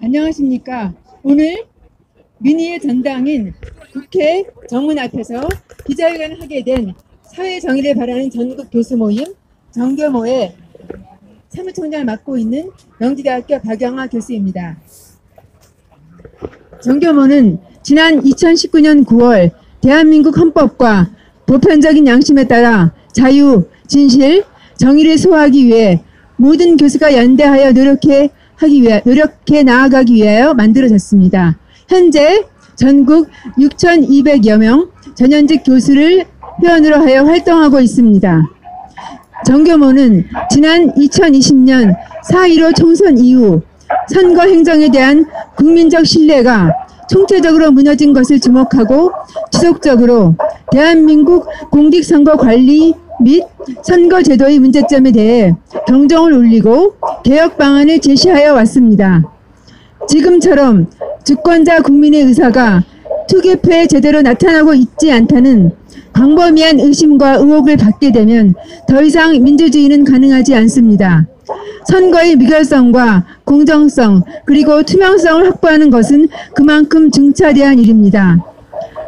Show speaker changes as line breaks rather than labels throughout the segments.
안녕하십니까. 오늘 민의의 전당인 국회 정문 앞에서 기자회견을 하게 된 사회정의를 바라는 전국 교수 모임 정교모의 사무총장을 맡고 있는 명지대학교 박영하 교수입니다. 정교모는 지난 2019년 9월 대한민국 헌법과 보편적인 양심에 따라 자유, 진실, 정의를 소화하기 위해 모든 교수가 연대하여 노력해 나아가기 위하여 만들어졌습니다. 현재 전국 6,200여 명 전현직 교수를 회원으로 하여 활동하고 있습니다. 정교모는 지난 2020년 4.15 총선 이후 선거 행정에 대한 국민적 신뢰가 총체적으로 무너진 것을 주목하고 지속적으로 대한민국 공직선거 관리 및 선거제도의 문제점에 대해 경종을 울리고 개혁 방안을 제시하여 왔습니다. 지금처럼 주권자 국민의 의사가 투개표에 제대로 나타나고 있지 않다는 광범위한 의심과 의혹을 받게 되면 더 이상 민주주의는 가능하지 않습니다. 선거의 무결성과 공정성 그리고 투명성을 확보하는 것은 그만큼 중차대한 일입니다.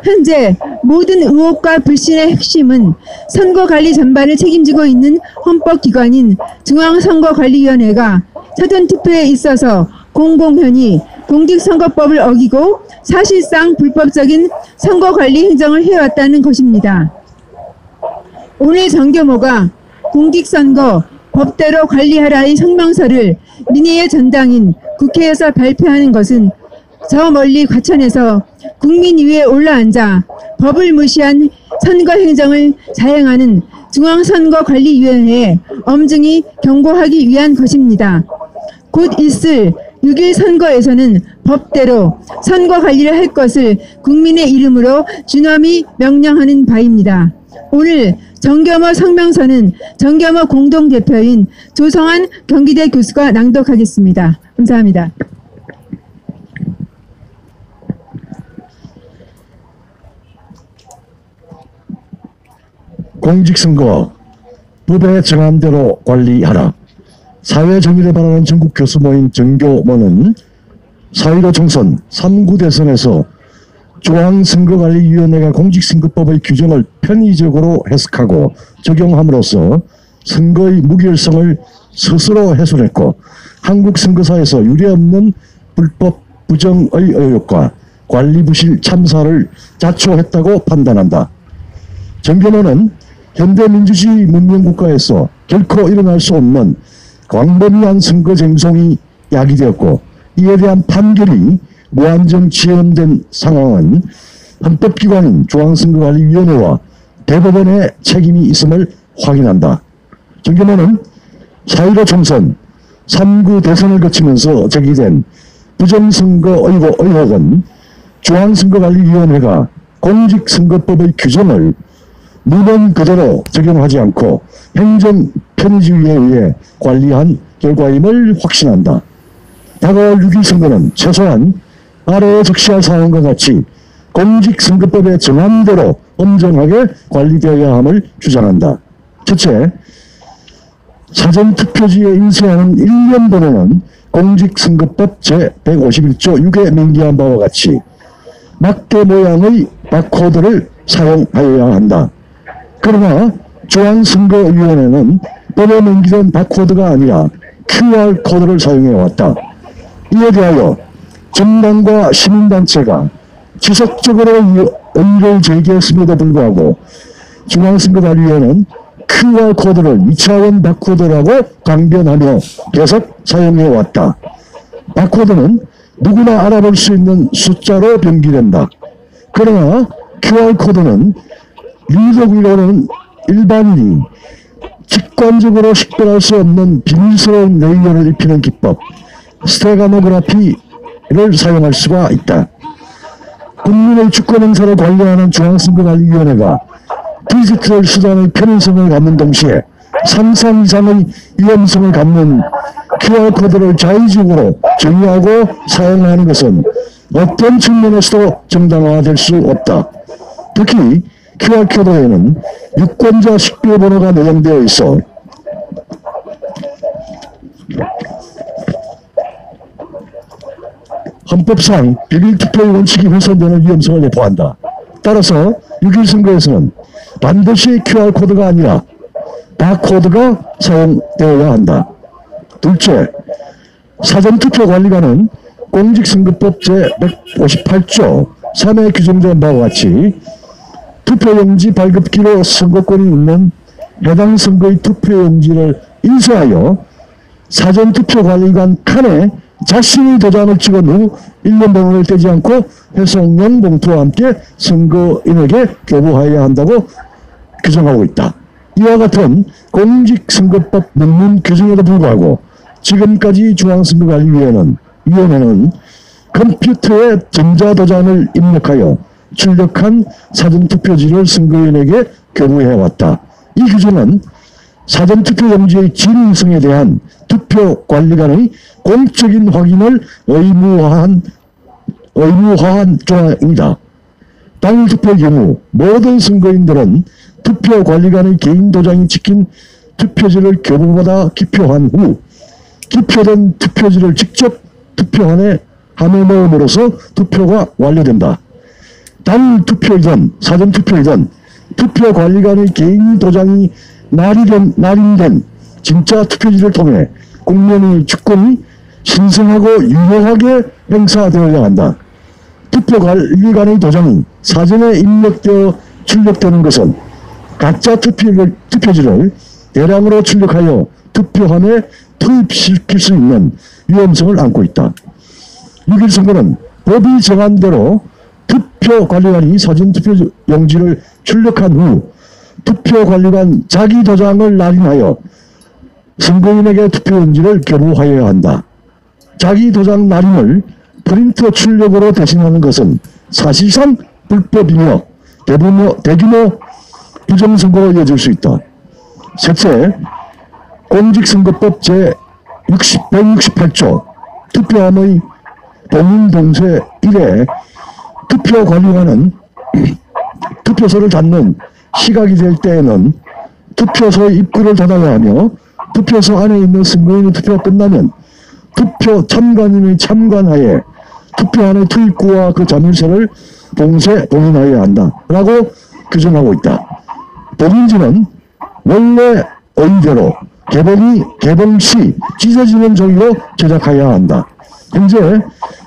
현재 모든 의혹과 불신의 핵심은 선거관리 전반을 책임지고 있는 헌법기관인 중앙선거관리위원회가 사전투표에 있어서 공공연히 공직선거법을 어기고 사실상 불법적인 선거관리 행정을 해왔다는 것입니다. 오늘 정교모가 공직선거 법대로 관리하라의 성명서를 민의의 전당인 국회에서 발표하는 것은 저 멀리 과천에서 국민 위에 올라앉아 법을 무시한 선거 행정을 자행하는 중앙선거관리위원회에 엄중히 경고하기 위한 것입니다. 곧 있을 6.1 선거에서는 법대로 선거 관리를 할 것을 국민의 이름으로 준엄히 명령하는 바입니다. 오늘 정교모 성명서는 정교모 공동대표인 조성환 경기대 교수가 낭독하겠습니다. 감사합니다.
공직선거 법에 정한 대로 관리하라. 사회정의를 바라는 전국 교수 모임 정교모는 4.15 총선 3구 대선에서 중앙선거관리위원회가 공직선거법의 규정을 편의적으로 해석하고 적용함으로써 선거의 무결성을 스스로 훼손했고 한국 선거사에서 유례없는 불법 부정의 의혹과 관리부실 참사를 자초했다고 판단한다. 정교모는 현대민주주의 문명국가에서 결코 일어날 수 없는 광범위한 선거 쟁송이 야기되었고 이에 대한 판결이 무한정 지연된 상황은 헌법기관인 중앙선거관리위원회와 대법원의 책임이 있음을 확인한다. 정교모는 4.15 총선 3구 대선을 거치면서 제기된 부정선거 의혹은 중앙선거관리위원회가 공직선거법의 규정을 문헌 그대로 적용하지 않고 행정 편의주의에 의해 관리한 결과임을 확신한다. 다가올 6.1 선거는 최소한 아래에 적시할 사항과 같이 공직선거법에 정한 대로 엄정하게 관리되어야 함을 주장한다. 첫째, 사전투표지에 인쇄하는 1년 번호는 공직선거법 제151조 6에 명기한 바와 같이 막대 모양의 바코드를 사용하여야 한다. 그러나 중앙선거위원회는 법에 명기된 바코드가 아니라 QR코드를 사용해왔다. 이에 대하여 정당과 시민단체가 지속적으로 의뢰를 제기했음에도 불구하고 중앙선거관리위원회는 QR코드를 2차원 바코드라고 강변하며 계속 사용해왔다. 바코드는 누구나 알아볼 수 있는 숫자로 병기된다. 그러나 QR코드는 리더기로는 일반인이 직관적으로 식별할 수 없는 비밀스러운 레이어를 입히는 기법, 스테가노그라피를 사용할 수가 있다. 국민의 주권 행사를 관리하는 중앙선거관리위원회가 디지털 수단의 편의성을 갖는 동시에 상상 이상의 위험성을 갖는 QR코드를 자의적으로 정의하고 사용하는 것은 어떤 측면에서도 정당화될 수 없다. 특히 QR코드에는 유권자 식별번호가 내장되어 있어 헌법상 비밀투표의 원칙이 훼손되는 위험성을 내포한다. 따라서 6.1 선거에서는 반드시 QR코드가 아니라 바코드가 사용되어야 한다. 둘째, 사전투표관리관은 공직선거법 제158조 3에 규정된 바와 같이 투표용지 발급기로 선거권이 있는 해당 선거의 투표용지를 인쇄하여 사전투표관리관 칸에 자신의 도장을 찍은 후 1년 번호를 떼지 않고 회송용 봉투와 함께 선거인에게 교부하여야 한다고 규정하고 있다. 이와 같은 공직선거법 명문 규정에도 불구하고 지금까지 중앙선거관리위원회는 컴퓨터에 전자도장을 입력하여 출력한 사전투표지를 선거인에게 교부해왔다. 이 규정은 사전투표용지의 진위성에 대한 투표관리관의 공적인 확인을 의무화한 조항입니다. 당일 투표의 경우 모든 선거인들은 투표관리관의 개인 도장이 찍힌 투표지를 교부받아 기표한 후 기표된 투표지를 직접 투표함에 넣음으로써 투표가 완료된다. 당일 투표이든 사전투표이든 투표관리관의 개인 도장이 날인된 진짜 투표지를 통해 국민의 주권이 신성하고 유효하게 행사되어야 한다. 투표관리관의 도장이 사전에 입력되어 출력되는 것은 가짜 투표지를 대량으로 출력하여 투표함에 투입시킬 수 있는 위험성을 안고 있다. 6.1 선거는 법이 정한 대로 투표관리관이 사전투표용지를 출력한 후 투표관리관 자기 도장을 날인하여 선거인에게 투표용지를 교부하여야 한다. 자기 도장 날인을 프린터 출력으로 대신하는 것은 사실상 불법이며 대규모 부정선거로 이어질 수 있다. 셋째, 공직선거법 제168조 투표함의 봉인봉쇄 1에 투표관리관은 투표소를 닫는 시각이 될 때에는 투표소의 입구를 닫아야 하며 투표소 안에 있는 선거인의 투표가 끝나면 투표 참관인의 참관하에 투표함의 투입구와 그 자물쇠를 봉인하여야 한다 라고 규정하고 있다. 봉인지는 원래 의대로 개봉 시 찢어지는 종이로 제작해야 한다. 현재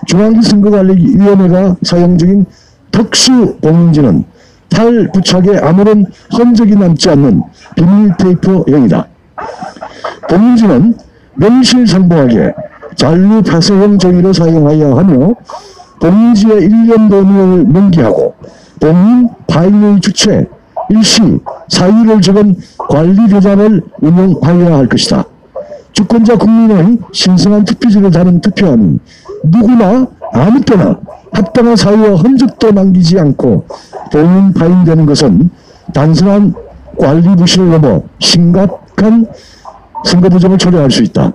중앙선거관리위원회가 사용 중인 특수 봉인지는 탈부착에 아무런 흔적이 남지 않는 비밀 테이프형이다. 봉인지는 명실상부하게 잔류 파쇄형 종이를 사용하여야 하며 봉인지의 1년 번호를 명기하고 봉인 파일의 주체, 일시, 사유를 적은 관리대장을 운영하여야 할 것이다. 주권자 국민의 신성한 투표지를 다룬 투표함이 누구나 아무 때나 합당한 사유와 흔적도 남기지 않고 봉인 파인되는 것은 단순한 관리 부실을 넘어 심각한 선거 부정을 초래할 수 있다.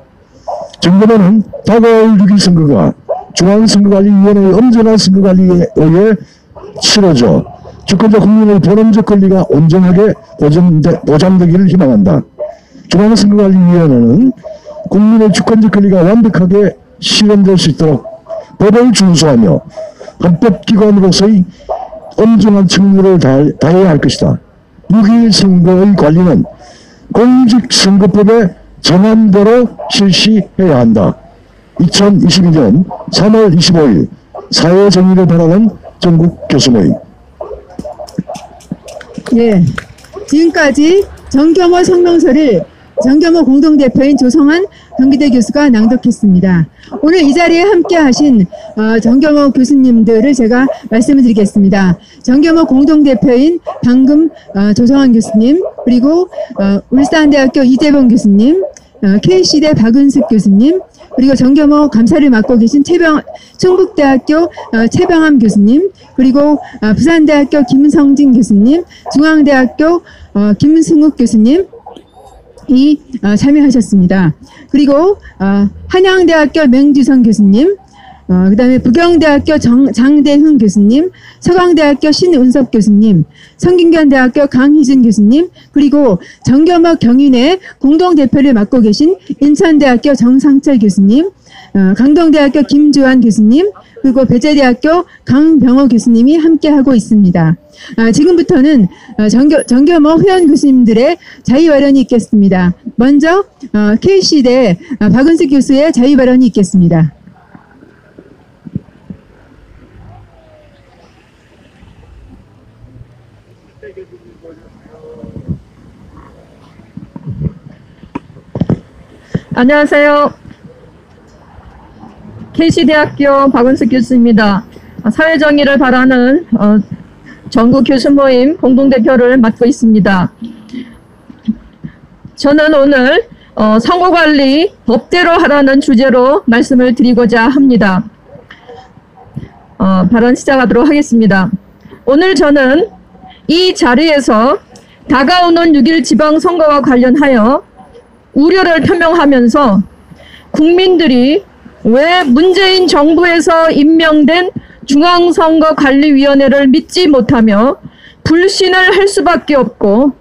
정부는 다가올 6.1 선거가 중앙선거관리위원회의 엄정한 선거관리에 의해 치러져 주권자 국민의 본원적 권리가 온전하게 보장되기를 희망한다. 중앙선거관리위원회는 국민의 주권적 권리가 완벽하게 실현될 수 있도록 법을 준수하며 헌법기관으로서의 엄중한 책무를 다해야 할 것이다. 6.1 선거의 관리는 공직선거법에 정한 대로 실시해야 한다. 2022년 3월 25일 사회정의를 바라는 전국 교수모임.
예, 지금까지 정겸호 성명서를 정겸호 공동대표인 조성환 경기대 교수가 낭독했습니다. 오늘 이 자리에 함께 하신 정겸호 교수님들을 제가 말씀을 드리겠습니다. 정겸호 공동대표인 방금 조성환 교수님, 그리고 울산대학교 이재범 교수님, K시대 박은숙 교수님, 그리고 정겸호 감사를 맡고 계신 충북대학교 최병암 교수님, 그리고 부산대학교 김성진 교수님, 중앙대학교 김승욱 교수님 이 참여하셨습니다. 그리고 한양대학교 맹주성 교수님, 그다음에 부경대학교 장대흥 교수님, 서강대학교 신은섭 교수님, 성균관대학교 강희준 교수님, 그리고 정겸학 경인회 공동대표를 맡고 계신 인천대학교 정상철 교수님, 강동대학교 김주환 교수님, 그리고 배재대학교 강병호 교수님이 함께하고 있습니다. 지금부터는 정겸호 회원 교수님들의 자유 발언이 있겠습니다. 먼저 KC대 박은숙 교수의 자유 발언이 있겠습니다.
안녕하세요. KC대학교 박은숙 교수입니다. 사회정의를 바라는 전국 교수 모임 공동대표를 맡고 있습니다. 저는 오늘 선거관리 법대로 하라는 주제로 말씀을 드리고자 합니다. 발언 시작하도록 하겠습니다. 오늘 저는 이 자리에서 다가오는 6.1 지방선거와 관련하여 우려를 표명하면서 국민들이 왜 문재인 정부에서 임명된 중앙선거관리위원회를 믿지 못하며 불신을 할 수밖에 없고,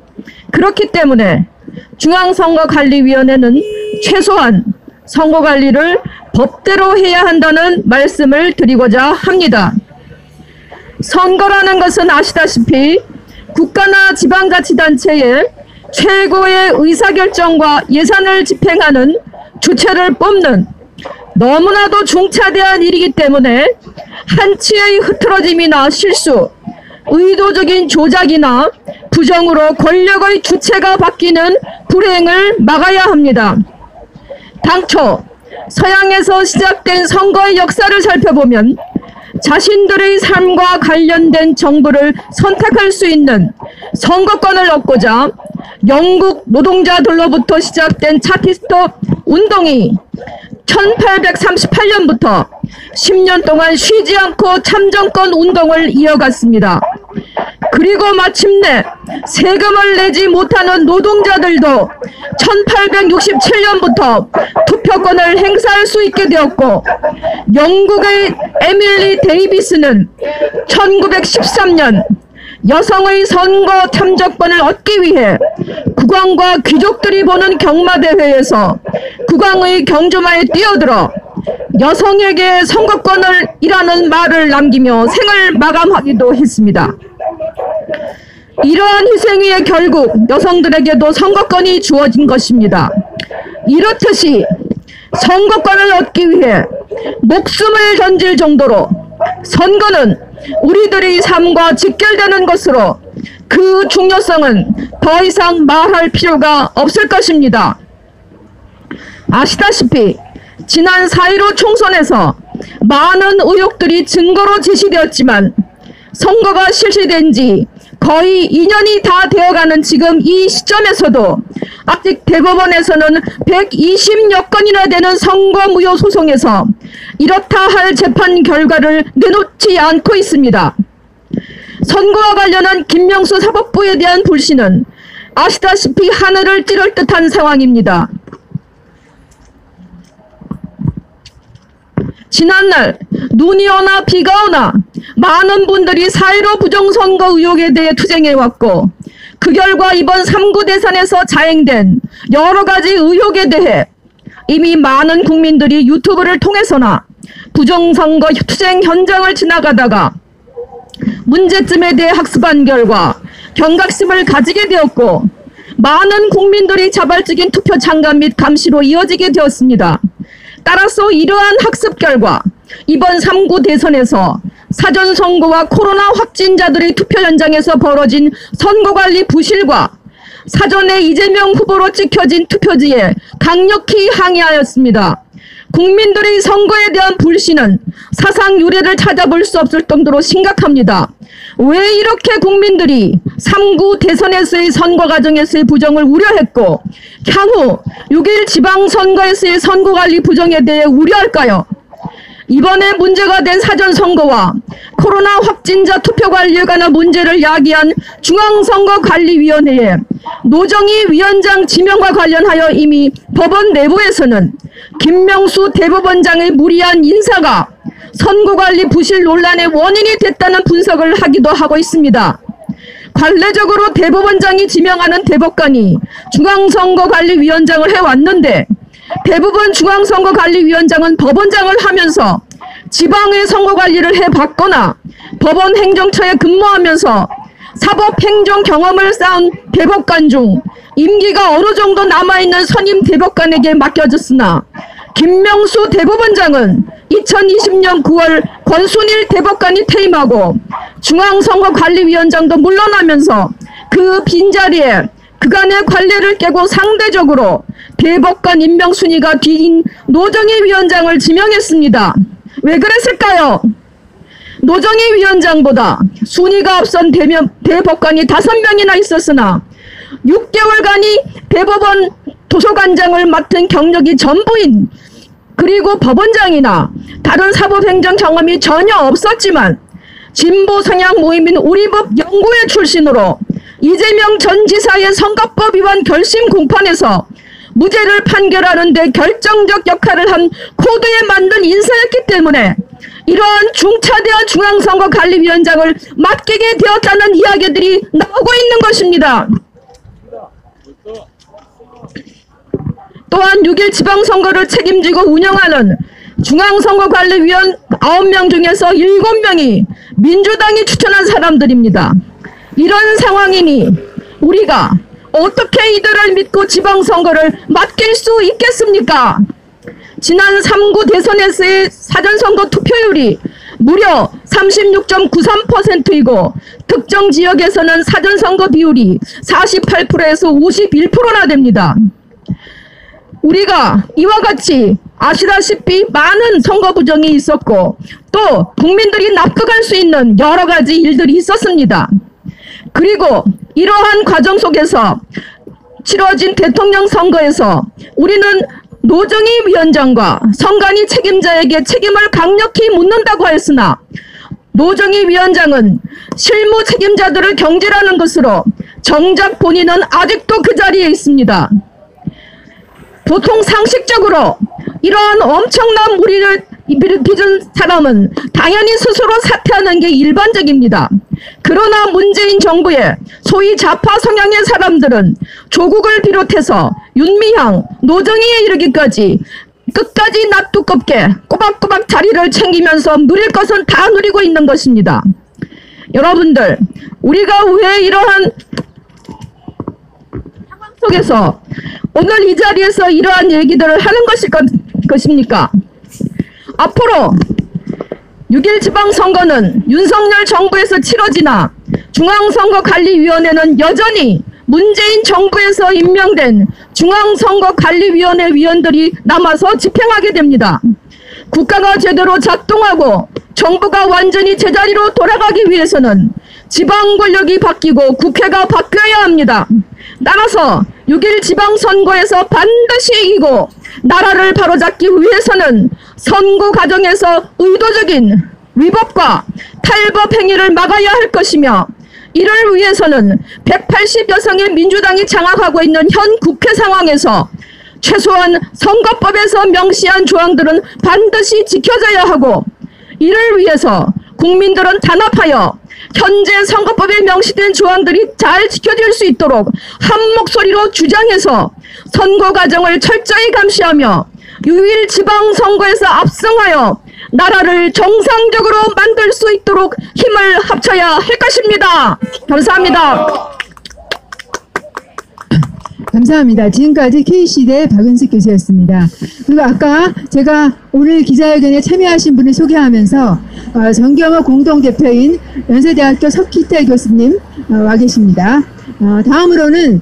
그렇기 때문에 중앙선거관리위원회는 최소한 선거관리를 법대로 해야 한다는 말씀을 드리고자 합니다. 선거라는 것은 아시다시피 국가나 지방자치단체의 최고의 의사결정과 예산을 집행하는 주체를 뽑는 너무나도 중차대한 일이기 때문에 한치의 흐트러짐이나 실수, 의도적인 조작이나 부정으로 권력의 주체가 바뀌는 불행을 막아야 합니다. 당초 서양에서 시작된 선거의 역사를 살펴보면 자신들의 삶과 관련된 정부를 선택할 수 있는 선거권을 얻고자 영국 노동자들로부터 시작된 차티스트 운동이 1838년부터 10년 동안 쉬지 않고 참정권 운동을 이어갔습니다. 그리고 마침내 세금을 내지 못하는 노동자들도 1867년부터 투표권을 행사할 수 있게 되었고, 영국의 에밀리 데이비스는 1913년 여성의 선거 참정권을 얻기 위해 국왕과 귀족들이 보는 경마대회에서 국왕의 경주마에 뛰어들어 여성에게 선거권을 이라는 말을 남기며 생을 마감하기도 했습니다. 이러한 희생의 결국 여성들에게도 선거권이 주어진 것입니다. 이렇듯이 선거권을 얻기 위해 목숨을 던질 정도로 선거는 우리들의 삶과 직결되는 것으로 그 중요성은 더 이상 말할 필요가 없을 것입니다. 아시다시피 지난 4.15 총선에서 많은 의혹들이 증거로 제시되었지만 선거가 실시된 지 거의 2년이 다 되어가는 지금 이 시점에서도 아직 대법원에서는 120여 건이나 되는 선거무효 소송에서 이렇다 할 재판 결과를 내놓지 않고 있습니다. 선거와 관련한 김명수 사법부에 대한 불신은 아시다시피 하늘을 찌를 듯한 상황입니다. 지난날 눈이 오나 비가 오나 많은 분들이 4.15 부정선거 의혹에 대해 투쟁해왔고, 그 결과 이번 3구 대선에서 자행된 여러 가지 의혹에 대해 이미 많은 국민들이 유튜브를 통해서나 부정선거 투쟁 현장을 지나가다가 문제점에 대해 학습한 결과 경각심을 가지게 되었고, 많은 국민들이 자발적인 투표 참가 및 감시로 이어지게 되었습니다. 따라서 이러한 학습 결과 이번 3구 대선에서 사전선거와 코로나 확진자들의 투표 현장에서 벌어진 선거관리 부실과 사전에 이재명 후보로 찍혀진 투표지에 강력히 항의하였습니다. 국민들의 선거에 대한 불신은 사상 유래를 찾아볼 수 없을 정도로 심각합니다. 왜 이렇게 국민들이 3구 대선에서의 선거 과정에서의 부정을 우려했고 향후 6.1 지방선거에서의 선거관리 부정에 대해 우려할까요? 이번에 문제가 된 사전선거와 코로나 확진자 투표관리에 관한 문제를 야기한 중앙선거관리위원회에 노정희 위원장 지명과 관련하여 이미 법원 내부에서는 김명수 대법원장의 무리한 인사가 선거관리 부실 논란의 원인이 됐다는 분석을 하기도 하고 있습니다. 관례적으로 대법원장이 지명하는 대법관이 중앙선거관리위원장을 해왔는데 대부분 중앙선거관리위원장은 법원장을 하면서 지방의 선거관리를 해봤거나 법원 행정처에 근무하면서 사법행정 경험을 쌓은 대법관 중 임기가 어느 정도 남아있는 선임 대법관에게 맡겨졌으나 김명수 대법원장은 2020년 9월 권순일 대법관이 퇴임하고 중앙선거관리위원장도 물러나면서 그 빈자리에 그간의 관례를 깨고 상대적으로 대법관 임명 순위가 뒤인 노정희 위원장을 지명했습니다. 왜 그랬을까요? 노정희 위원장보다 순위가 앞선 대법관이 5명이나 있었으나 6개월간이 대법원 도서관장을 맡은 경력이 전부인 그리고 법원장이나 다른 사법행정 경험이 전혀 없었지만 진보 성향 모임인 우리법 연구회 출신으로 이재명 전 지사의 선거법 위반 결심 공판에서 무죄를 판결하는 데 결정적 역할을 한 코드에 만든 인사였기 때문에 이러한 중차대한 중앙선거관리위원장을 맡기게 되었다는 이야기들이 나오고 있는 것입니다. 또한 6일 지방선거를 책임지고 운영하는 중앙선거관리위원 9명 중에서 7명이 민주당이 추천한 사람들입니다. 이런 상황이니 우리가 어떻게 이들을 믿고 지방선거를 맡길 수 있겠습니까? 지난 3구 대선에서의 사전선거 투표율이 무려 36.93%이고 특정 지역에서는 사전선거 비율이 48%에서 51%나 됩니다. 우리가 이와 같이 아시다시피 많은 선거 부정이 있었고 또 국민들이 납득할 수 있는 여러 가지 일들이 있었습니다. 그리고 이러한 과정 속에서 치러진 대통령 선거에서 우리는 노정희 위원장과 선관위 책임자에게 책임을 강력히 묻는다고 했으나 노정희 위원장은 실무 책임자들을 경질하는 것으로 정작 본인은 아직도 그 자리에 있습니다. 보통 상식적으로 이러한 엄청난 무리를 빚은 사람은 당연히 스스로 사퇴하는 게 일반적입니다. 그러나 문재인 정부의 소위 좌파 성향의 사람들은 조국을 비롯해서 윤미향, 노정희에 이르기까지 끝까지 놔두껍게 꼬박꼬박 자리를 챙기면서 누릴 것은 다 누리고 있는 것입니다. 여러분들, 우리가 왜 이러한 상황 속에서 오늘 이 자리에서 이러한 얘기들을 하는 것입니까? 앞으로 6일 지방선거는 윤석열 정부에서 치러지나 중앙선거관리위원회는 여전히 문재인 정부에서 임명된 중앙선거관리위원회 위원들이 남아서 집행하게 됩니다. 국가가 제대로 작동하고 정부가 완전히 제자리로 돌아가기 위해서는 지방 권력이 바뀌고 국회가 바뀌어야 합니다. 따라서 6일 지방선거에서 반드시 이기고 나라를 바로잡기 위해서는 선거 과정에서 의도적인 위법과 탈법 행위를 막아야 할 것이며 이를 위해서는 180여성의 민주당이 장악하고 있는 현 국회 상황에서 최소한 선거법에서 명시한 조항들은 반드시 지켜져야 하고 이를 위해서 국민들은 단합하여 현재 선거법에 명시된 조항들이 잘 지켜질 수 있도록 한 목소리로 주장해서 선거 과정을 철저히 감시하며 6일 지방선거에서 압승하여 나라를 정상적으로 만들 수 있도록 힘을 합쳐야 할 것입니다. 감사합니다.
감사합니다. 지금까지 K시대 박은숙 교수였습니다. 그리고 아까 제가 오늘 기자회견에 참여하신 분을 소개하면서 정경호 공동대표인 연세대학교 석희태 교수님 와 계십니다. 다음으로는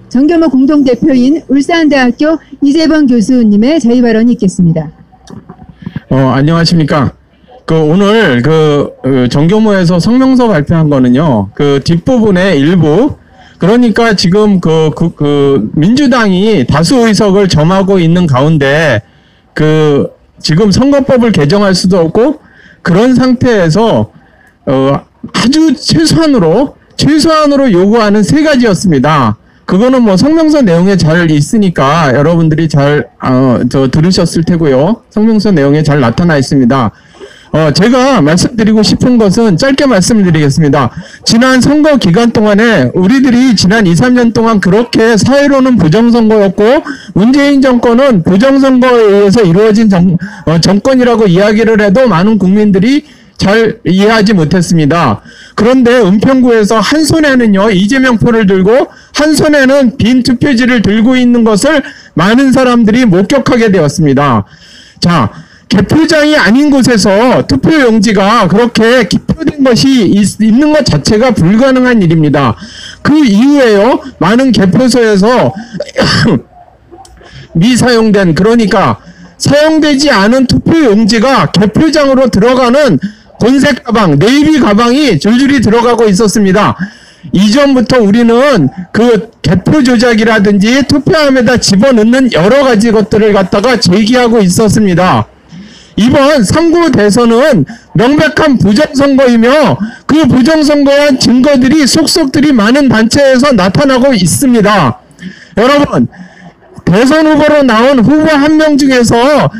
정경호 공동대표인 울산대학교 이재범 교수님의 자유 발언이 있겠습니다.
안녕하십니까. 오늘 정교모에서 성명서 발표한 거는요, 뒷부분의 일부, 그러니까 지금 민주당이 다수 의석을 점하고 있는 가운데 지금 선거법을 개정할 수도 없고 그런 상태에서 아주 최소한으로 요구하는 3가지였습니다. 그거는 뭐 성명서 내용에 잘 있으니까 여러분들이 잘 들으셨을 테고요. 성명서 내용에 잘 나타나 있습니다. 제가 말씀드리고 싶은 것은 짧게 말씀드리겠습니다. 지난 선거 기간 동안에 우리들이 지난 2, 3년 동안 그렇게 사회로는 부정선거였고 문재인 정권은 부정선거에 의해서 이루어진 정권이라고 이야기를 해도 많은 국민들이 잘 이해하지 못했습니다. 그런데 은평구에서 한 손에는요 이재명 표를 들고 한 손에는 빈 투표지를 들고 있는 것을 많은 사람들이 목격하게 되었습니다. 자, 개표장이 아닌 곳에서 투표용지가 그렇게 기표된 것이 있는 것 자체가 불가능한 일입니다. 그 이후에요 많은 개표소에서 미사용된, 그러니까 사용되지 않은 투표용지가 개표장으로 들어가는 본색 가방, 네이비 가방이 줄줄이 들어가고 있었습니다. 이전부터 우리는 그 개표 조작이라든지 투표함에다 집어넣는 여러 가지 것들을 갖다가 제기하고 있었습니다. 이번 3구 대선은 명백한 부정선거이며 그 부정선거한 증거들이 속속들이 많은 단체에서 나타나고 있습니다. 여러분, 대선 후보로 나온 후보 한 명 중에서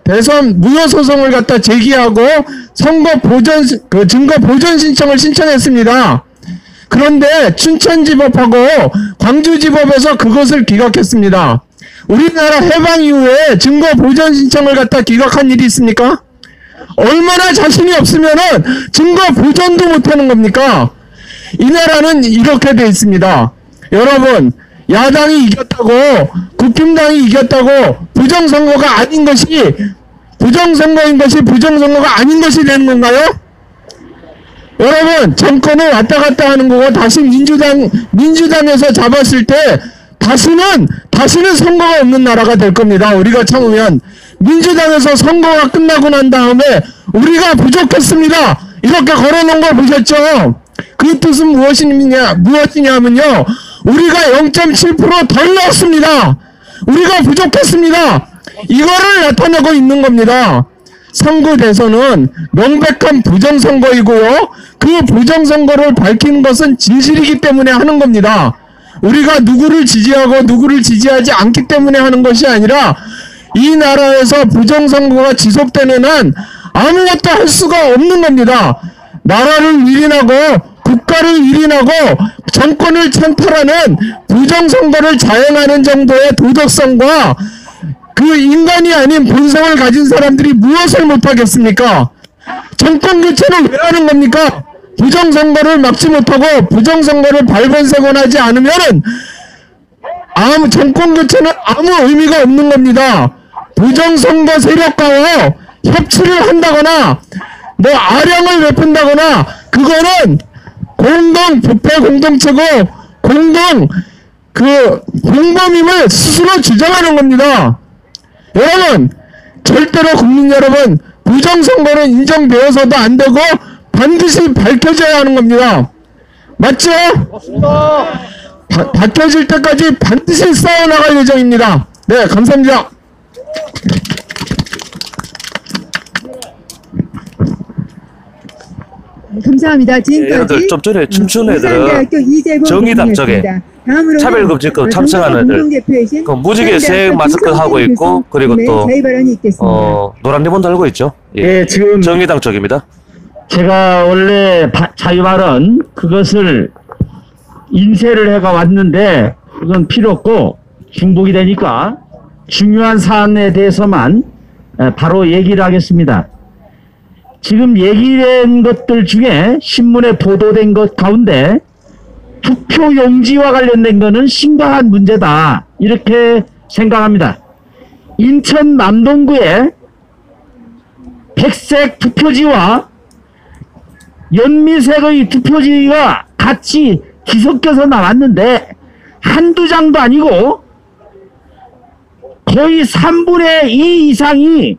대선 무효소송을 갖다 제기하고 선거 보전, 증거 보전 신청을 신청했습니다. 그런데 춘천지법하고 광주지법에서 그것을 기각했습니다. 우리나라 해방 이후에 증거 보전 신청을 갖다 기각한 일이 있습니까? 얼마나 자신이 없으면은 증거 보전도 못하는 겁니까? 이 나라는 이렇게 돼 있습니다. 여러분, 야당이 이겼다고, 국힘당이 이겼다고 부정선거가 아닌 것이, 부정선거인 것이 부정선거가 아닌 것이 되는 건가요? 여러분, 정권을 왔다 갔다 하는 거고 다시 민주당에서 잡았을 때 다시는 선거가 없는 나라가 될 겁니다. 우리가 참으면 민주당에서 선거가 끝나고 난 다음에 우리가 부족했습니다. 이렇게 걸어놓은 거 보셨죠? 그 뜻은 무엇이냐면요. 우리가 0.7% 덜 넣었습니다. 우리가 부족했습니다. 이거를 나타내고 있는 겁니다. 3구 대선은 명백한 부정선거이고요. 그 부정선거를 밝히는 것은 진실이기 때문에 하는 겁니다. 우리가 누구를 지지하고 누구를 지지하지 않기 때문에 하는 것이 아니라 이 나라에서 부정선거가 지속되는 한 아무것도 할 수가 없는 겁니다. 나라를 위린하고 국가를 위린하고 정권을 찬탈하는 부정선거를 자행하는 정도의 도덕성과 그 인간이 아닌 본성을 가진 사람들이 무엇을 못하겠습니까? 정권 교체는 왜 하는 겁니까? 부정선거를 막지 못하고 부정선거를 발본색원하지 않으면은 정권 교체는 아무 의미가 없는 겁니다. 부정선거 세력과와 협치를 한다거나 뭐 아령을 베푼다거나 그거는 공동 부패 공동체고 공범임을 스스로 주장하는 겁니다. 여러분, 절대로 국민 여러분, 부정선거는 인정되어서도 안 되고 반드시 밝혀져야 하는 겁니다. 맞죠? 맞습니다. 밝혀질 때까지 반드시 싸워나갈 예정입니다. 네, 감사합니다.
감사합니다. 지금까지
얘네들 좀 전에 춤추는 애들은
이재범
정의당적에 차별금지법 참석하는 애들 그 무지개 색 마스크 하고 있고 그리고 또 노란 리본 달고 있죠. 예, 지금 정의당 쪽입니다.
제가 원래 자유발언 그것을 인쇄를 해가 왔는데 그건 필요 없고 중복이 되니까 중요한 사안에 대해서만 바로 얘기를 하겠습니다. 지금 얘기된 것들 중에 신문에 보도된 것 가운데 투표용지와 관련된 것은 심각한 문제다 이렇게 생각합니다. 인천 남동구에 백색 투표지와 연미색의 투표지가 같이 뒤섞여서 나왔는데 한두 장도 아니고 거의 3분의 2 이상이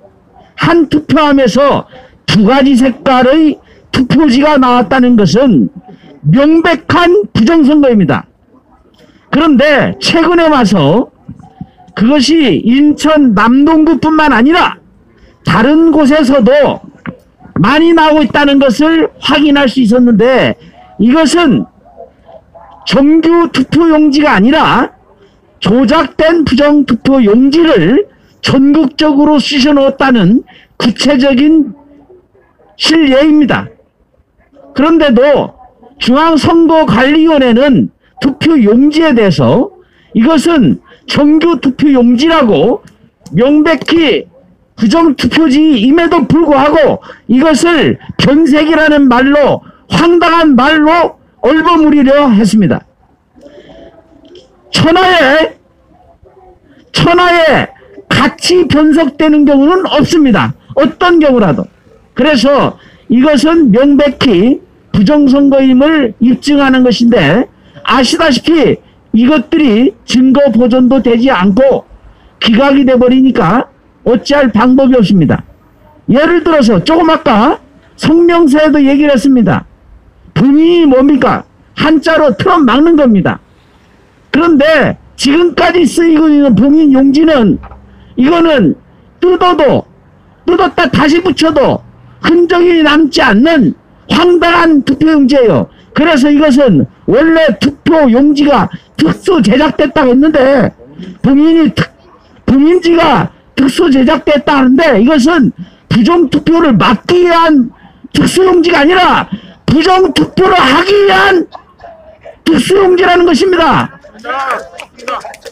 한 투표함에서 두 가지 색깔의 투표지가 나왔다는 것은 명백한 부정선거입니다. 그런데 최근에 와서 그것이 인천 남동구뿐만 아니라 다른 곳에서도 많이 나오고 있다는 것을 확인할 수 있었는데 이것은 정규 투표용지가 아니라 조작된 부정투표용지를 전국적으로 쑤셔 넣었다는 구체적인 실예입니다. 그런데도 중앙선거관리위원회는 투표 용지에 대해서 이것은 정규 투표 용지라고 명백히 부정투표지임에도 불구하고 이것을 변색이라는 말로 황당한 말로 얼버무리려 했습니다. 천하에 같이 변속되는 경우는 없습니다. 어떤 경우라도. 그래서 이것은 명백히 부정선거임을 입증하는 것인데 아시다시피 이것들이 증거 보존도 되지 않고 기각이 돼버리니까 어찌할 방법이 없습니다. 예를 들어서 조금 아까 성명서에도 얘기를 했습니다. 봉인이 뭡니까? 한자로 틀어 막는 겁니다. 그런데 지금까지 쓰이고 있는 봉인 용지는 이거는 뜯었다 다시 붙여도 흔적이 남지 않는 황당한 투표용지예요. 그래서 이것은 원래 투표용지가 특수 제작됐다고 했는데 봉인지가 특수 제작됐다 하는데 이것은 부정투표를 막기 위한 특수용지가 아니라 부정투표를 하기 위한 특수용지라는 것입니다.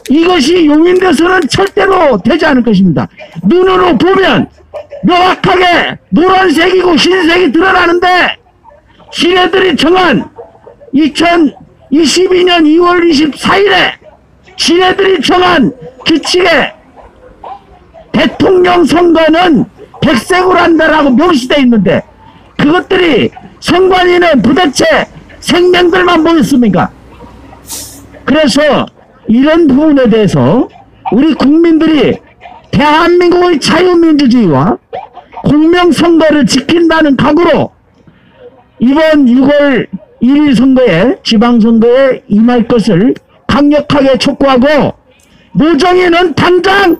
이것이 용인돼서는 절대로 되지 않을 것입니다. 눈으로 보면 명확하게 노란색이고 흰색이 드러나는데 지네들이 정한 2022년 2월 24일에 지네들이 정한 규칙에 대통령 선거는 백색으로 한다라고 명시되어 있는데 그것들이 선관위는 도대체 생명들만 보였습니까? 그래서 이런 부분에 대해서 우리 국민들이 대한민국의 자유민주주의와 공명선거를 지킨다는 각오로 이번 6월 1일 선거에 지방선거에 임할 것을 강력하게 촉구하고 노정희는 당장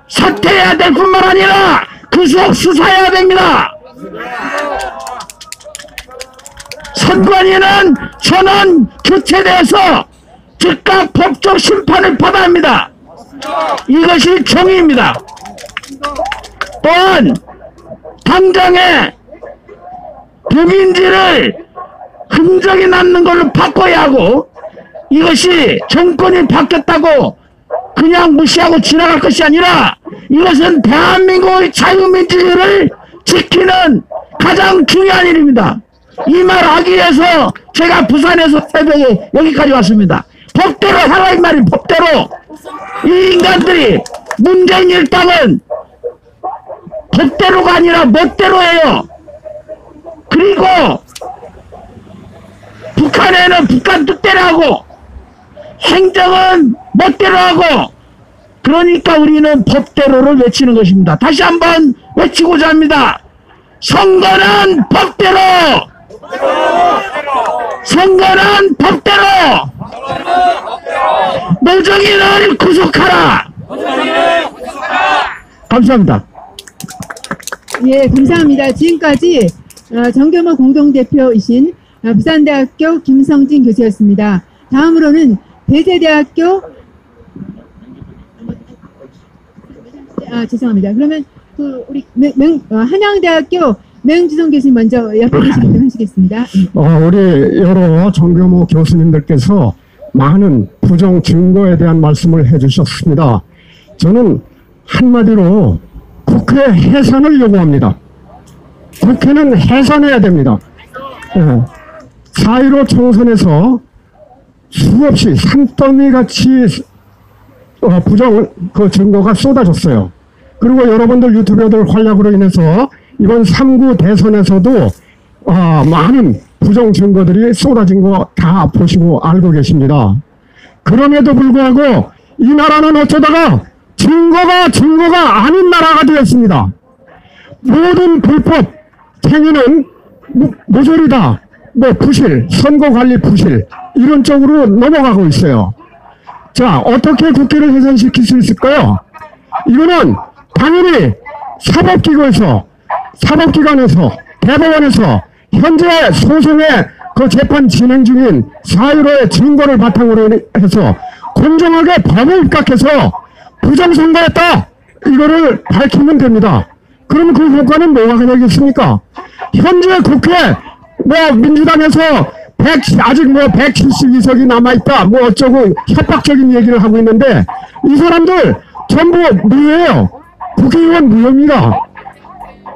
사퇴해야 될 뿐만 아니라 구속 수사해야 됩니다. 선관위는 전원 교체되어서 즉각 법적 심판을 받아야 합니다. 이것이 정의입니다. 또한 당장에 봉인지를 흔적이 남는 걸로 바꿔야 하고 이것이 정권이 바뀌었다고 그냥 무시하고 지나갈 것이 아니라 이것은 대한민국의 자유민주주의를 지키는 가장 중요한 일입니다. 이 말 하기 위해서 제가 부산에서 새벽에 여기까지 왔습니다. 법대로 하라 이 말이 법대로. 이 인간들이 문재인 일당은 법대로가 아니라 멋대로예요. 그리고 북한에는 북한 뜻대로 하고 행정은 멋대로 하고 그러니까 우리는 법대로를 외치는 것입니다. 다시 한번 외치고자 합니다. 선거는 법대로! 선거는 법대로! 노정희를 구속하라! 감사합니다.
예, 감사합니다. 지금까지 정겸호 공동대표이신 부산대학교 김성진 교수였습니다. 다음으로는 배재대학교 죄송합니다. 그러면 그 우리 한양대학교 맹주성 교수님 먼저 옆에 계시도록 하시겠습니다.
우리 여러 정겸호 교수님들께서 많은 부정 증거에 대한 말씀을 해주셨습니다. 저는 한마디로 국회 해산을 요구합니다. 국회는 해산해야 됩니다. 4.15 총선에서 수없이 산더미같이 부정 증거가 쏟아졌어요. 그리고 여러분들 유튜버들 활약으로 인해서 이번 3구 대선에서도 많은 부정 증거들이 쏟아진 거 다 보시고 알고 계십니다. 그럼에도 불구하고 이 나라는 어쩌다가 증거가 아닌 나라가 되었습니다. 모든 불법 행위는 모조리다. 부실, 선거관리 부실 이런 쪽으로 넘어가고 있어요. 자, 어떻게 국회를 해산시킬 수 있을까요? 이거는 당연히 사법기관에서 대법원에서 현재 소송의 그 재판 진행 중인 4.15의 증거를 바탕으로 해서 공정하게 법을 입각해서 부정선거했다 이거를 밝히면 됩니다. 그러면 그 효과는 뭐가 되겠습니까? 현재 국회 민주당에서 아직 172석이 남아있다 어쩌고 협박적인 얘기를 하고 있는데 이 사람들 전부 무효예요. 국회의원 무효입니다.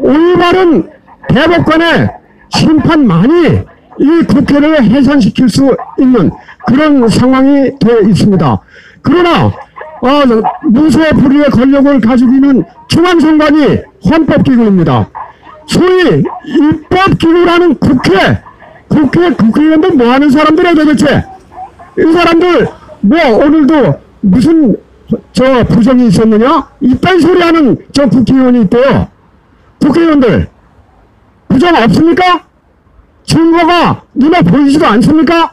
올바른 대법관의 심판만이 이 국회를 해산시킬 수 있는 그런 상황이 되어 있습니다. 그러나 무소의 불의의 권력을 가지고 있는 중앙선관위 헌법기구입니다. 소위 입법기구라는 국회의원들 뭐하는 사람들이야 도대체? 이 사람들 오늘도 무슨 부정이 있었느냐? 이딴 소리하는 국회의원이 있대요. 국회의원들 부정 없습니까? 증거가 눈에 보이지도 않습니까?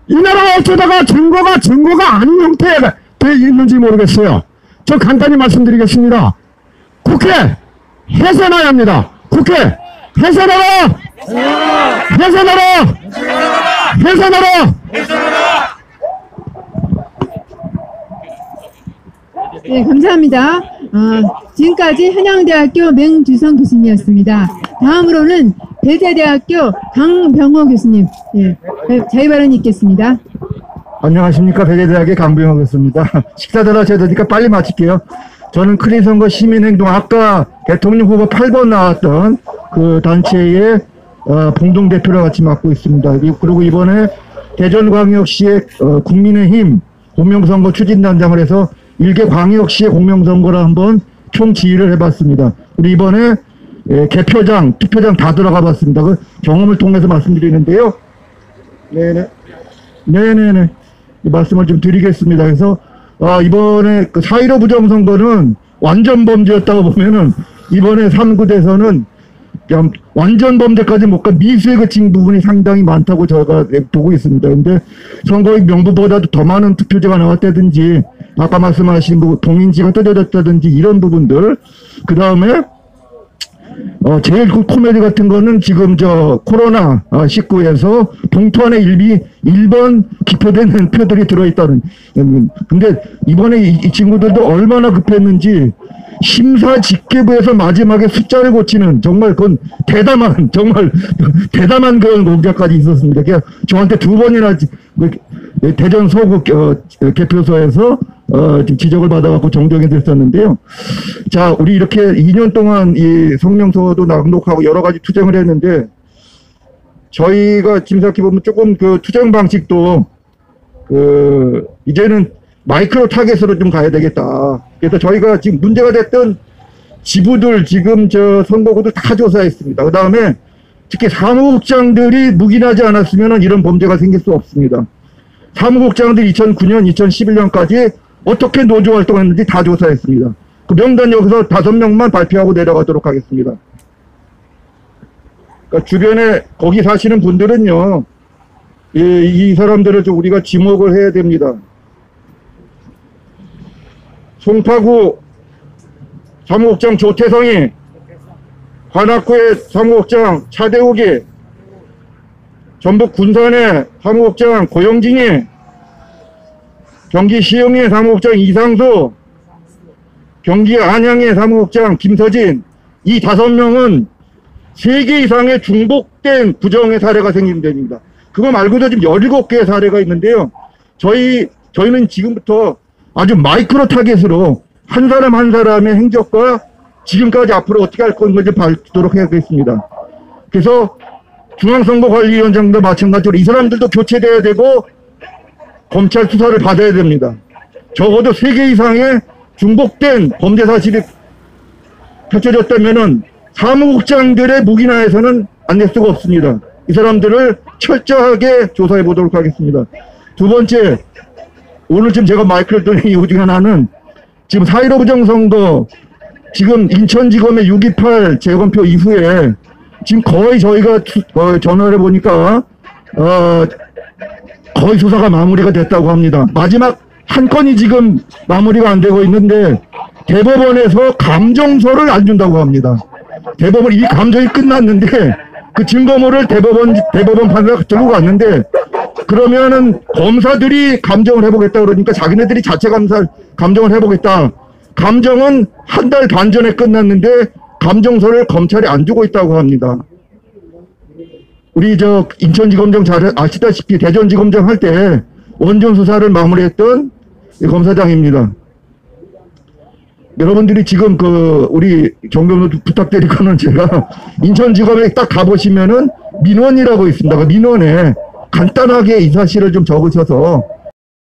이 나라가 어쩌다가 증거가 아닌 형태에 되어 있는지 모르겠어요. 저 간단히 말씀드리겠습니다. 국회 해산해야 합니다. 국회 해산하라! 해산하라! 해산하라!
네, 감사합니다. 지금까지 한양대학교 맹주성 교수님이었습니다. 다음으로는 배재대학교 강병호 교수님, 자유발언이 있겠습니다.
안녕하십니까. 배재대학의 강병호 교수입니다. 식사 잘 하셔야 되니까 빨리 마칠게요. 저는 크리선거 시민행동 아까 대통령 후보 8번 나왔던 그 단체의 공동대표를 같이 맡고 있습니다. 그리고 이번에 대전광역시의 국민의힘 공명선거 추진단장을 해서 일개 광역시의 공명선거를 한번 총지휘를 해봤습니다. 우리 이번에 개표장, 투표장 다 들어가 봤습니다. 그 경험을 통해서 말씀드리는데요. 네네네. 이 말씀을 좀 드리겠습니다. 그래서 이번에 그 4.15 부정선거는 완전 범죄였다고 보면은 이번에 3구대선은 완전 범죄까지 못 가 미수에 그친 부분이 상당히 많다고 저희가 보고 있습니다. 근데 선거의 명부보다도 더 많은 투표제가 나왔다든지 아까 말씀하신 동인지가 뜯어졌다든지 이런 부분들, 그 다음에 제일 그 코미디 같은 거는 지금 코로나 19에서 봉투 안에 1번 기표되는 표들이 들어있다는. 근데 이번에 이 친구들도 얼마나 급했는지 심사집계부에서 마지막에 숫자를 고치는 정말 그건 정말 대담한 그런 공작까지 있었습니다. 그러니까 저한테 2번이나 대전 서구 개표소에서 지적을 받아갖고 정정이 됐었는데요. 자, 우리 이렇게 2년 동안 이 성명서도 낭독하고 여러 가지 투쟁을 했는데 저희가 지금 생각해보면 조금 그 투쟁 방식도 이제는 마이크로 타겟으로 좀 가야 되겠다. 그래서 저희가 지금 문제가 됐던 지부들 지금 선거구들 다 조사했습니다. 그 다음에 특히 사무국장들이 묵인하지 않았으면 이런 범죄가 생길 수 없습니다. 사무국장들 2009년, 2011년까지 어떻게 노조 활동했는지 다 조사했습니다. 그 명단 여기서 5명만 발표하고 내려가도록 하겠습니다. 그러니까 주변에 거기 사시는 분들은요, 이 사람들을 좀 우리가 지목을 해야 됩니다. 송파구 사무국장 조태성이, 관악구의 사무국장 차대욱이, 전북 군산의 사무국장 고영진이, 경기 시흥의 사무국장 이상수, 경기 안양의 사무국장 김서진, 이 5명은 3개 이상의 중복된 부정의 사례가 생기면 됩니다. 그거 말고도 지금 17개의 사례가 있는데요. 저희는 지금부터 아주 마이크로 타겟으로 한 사람 한 사람의 행적과 지금까지 앞으로 어떻게 할 건지 밝히도록 해야겠습니다. 그래서 중앙선거관리위원장도 마찬가지로 이 사람들도 교체돼야 되고 검찰 수사를 받아야 됩니다. 적어도 3개 이상의 중복된 범죄 사실이 펼쳐졌다면은 사무국장들의 묵인하에서는 안 낼 수가 없습니다. 이 사람들을 철저하게 조사해 보도록 하겠습니다. 두 번째, 오늘 지금 제가 마이크를 든 이유 중에 하나는 지금 4.15 부정선거 지금 인천지검의 6.28 재검표 이후에 지금 거의 저희가 전화를 해보니까 거의 수사가 마무리가 됐다고 합니다. 마지막 한 건이 지금 마무리가 안 되고 있는데 대법원에서 감정서를 안 준다고 합니다. 대법원 이미 감정이 끝났는데 그 증거물을 대법원 판사가 들고 갔는데 그러면은 검사들이 감정을 해보겠다 그러니까 자기네들이 자체 감정을 해보겠다. 감정은 한 달 반 전에 끝났는데
감정서를 검찰에 안 주고 있다고 합니다. 우리 인천지검장 잘 아시다시피 대전지검장 할 때 원전 수사를 마무리했던 검사장입니다. 여러분들이 지금 우리 경경도 부탁드리고는 제가 인천지검에 딱 가보시면은 민원이라고 있습니다. 그 민원에 간단하게 이 사실을 좀 적으셔서